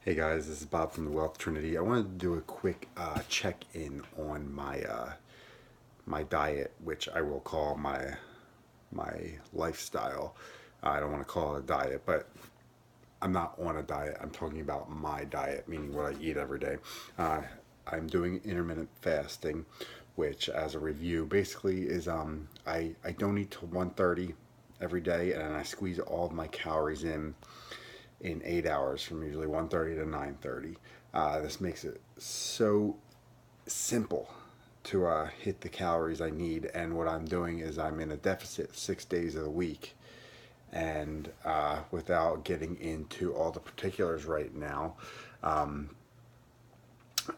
Hey guys, this is Bob from the Wealth Trinity. I wanted to do a quick check-in on my diet, which I will call my lifestyle. I don't want to call it a diet, but I'm not on a diet. I'm talking about my diet, meaning what I eat every day. Uh, I'm doing intermittent fasting, which, as a review, basically is I don't eat till 1:30 every day, and I squeeze all of my calories in 8 hours from usually 1:30 to 9:30. This makes it so simple to hit the calories I need, and what I'm doing is I'm in a deficit 6 days of the week. And without getting into all the particulars right now, I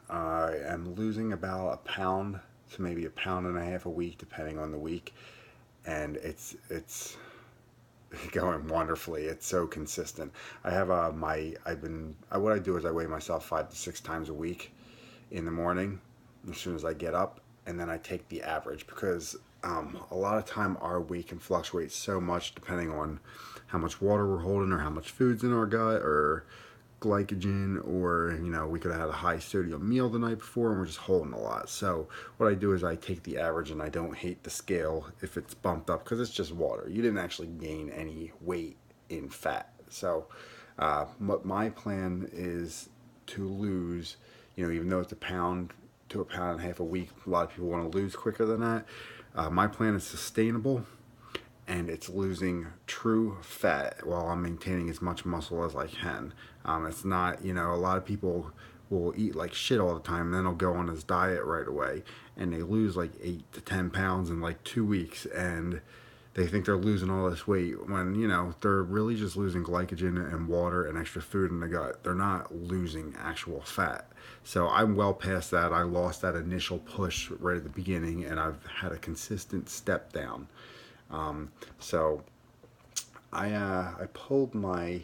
am losing about a pound to maybe a pound and a half a week, depending on the week, and it's going wonderfully. It's so consistent. I have what I do is I weigh myself 5 to 6 times a week in the morning as soon as I get up, and then I take the average because a lot of time our weight can fluctuate so much depending on how much water we're holding or how much food's in our gut or glycogen, or we could have had a high sodium meal the night before and we're just holding a lot. So what I do is I take the average, and I don't hate the scale if it's bumped up because it's just water. You didn't actually gain any weight in fat. So what my plan is to lose, even though it's a pound to a pound and a half a week, a lot of people want to lose quicker than that. My plan is sustainable, and it's losing true fat while I'm maintaining as much muscle as I can. It's not, a lot of people will eat like shit all the time, and then they'll go on this diet right away, and they lose like 8 to 10 pounds in like 2 weeks, and they think they're losing all this weight when, they're really just losing glycogen and water and extra food in the gut. They're not losing actual fat. So I'm well past that. I lost that initial push right at the beginning, and I've had a consistent step down. So I pulled my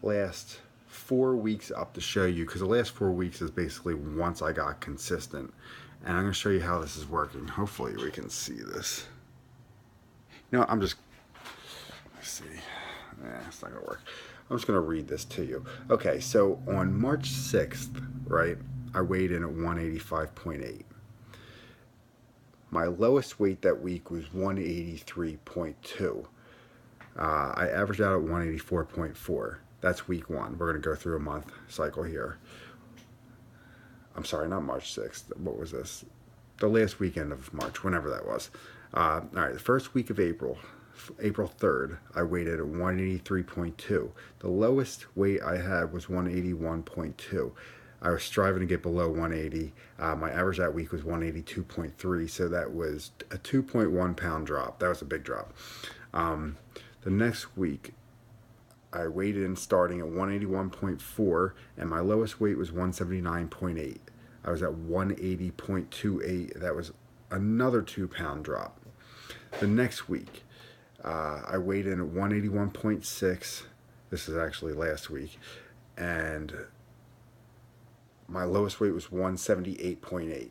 last 4 weeks up to show you, because the last 4 weeks is basically once I got consistent, and I'm going to show you how this is working. Hopefully we can see this. I'm just, let's see. It's not going to work. I'm just going to read this to you. Okay, so on March 6th, right, I weighed in at 185.8. My lowest weight that week was 183.2. I averaged out at 184.4. That's week one. We're going to go through a month cycle here. I'm sorry, not March 6th. What was this? The last weekend of March, whenever that was. All right, the first week of April, April 3rd, I weighed at 183.2. The lowest weight I had was 181.2. I was striving to get below 180. My average that week was 182.3, so that was a 2.1 pound drop. That was a big drop. The next week, I weighed in starting at 181.4, and my lowest weight was 179.8. I was at 180.28. That was another 2 pound drop. The next week, I weighed in at 181.6. This is actually last week, and my lowest weight was 178.8.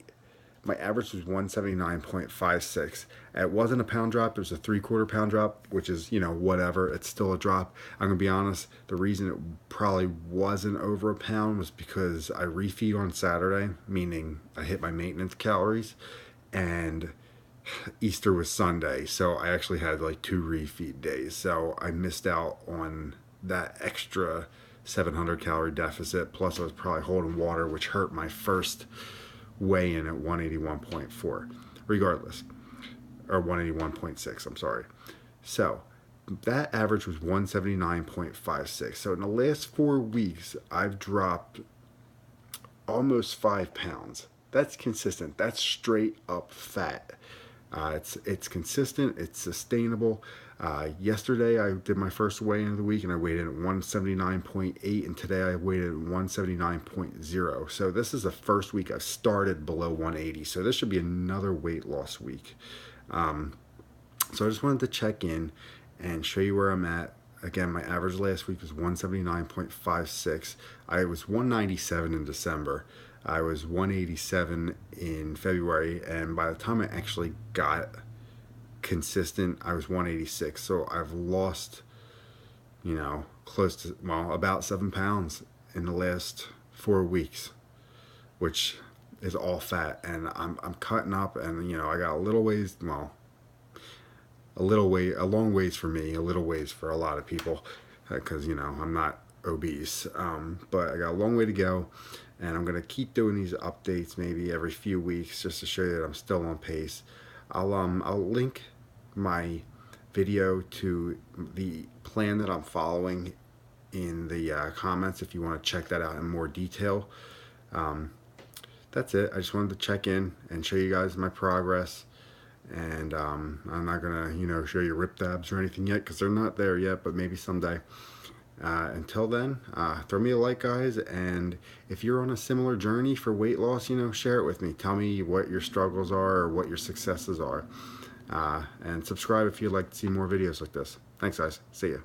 My average was 179.56. It wasn't a pound drop. It was a 3/4 pound drop, which is, whatever. It's still a drop. I'm going to be honest. The reason it probably wasn't over a pound was because I refeed on Saturday, meaning I hit my maintenance calories, and Easter was Sunday. So I actually had like 2 refeed days. So I missed out on that extra 700 calorie deficit. Plus I was probably holding water, which hurt my first weigh in at 181.4. Regardless, or 181.6, I'm sorry. So that average was 179.56. So in the last 4 weeks, I've dropped almost 5 pounds. That's consistent. That's straight up fat. It's consistent. It's sustainable. Yesterday I did my first weigh in of the week, and I weighed in at 179.8, and today I weighed in at 179.0. So this is the first week I've started below 180. So this should be another weight loss week. So I just wanted to check in and show you where I'm at. Again, my average last week was 179.56. I was 197 in December. I was 187 in February, and by the time I actually got consistent, I was 186. So I've lost, close to, about 7 pounds in the last 4 weeks, which is all fat, and I'm cutting up, and I got a little ways, well, a long ways for me, a little ways for a lot of people, because I'm not obese, but I got a long way to go, and I'm gonna keep doing these updates maybe every few weeks just to show you that I'm still on pace. I'll link my video to the plan that I'm following in the comments if you want to check that out in more detail. That's it. I just wanted to check in and show you guys my progress. And I'm not gonna, show you ripped abs or anything yet because they're not there yet, but maybe someday. Until then, throw me a like, guys. And if you're on a similar journey for weight loss, share it with me. Tell me what your struggles are or what your successes are. And subscribe if you'd like to see more videos like this. Thanks, guys. See ya.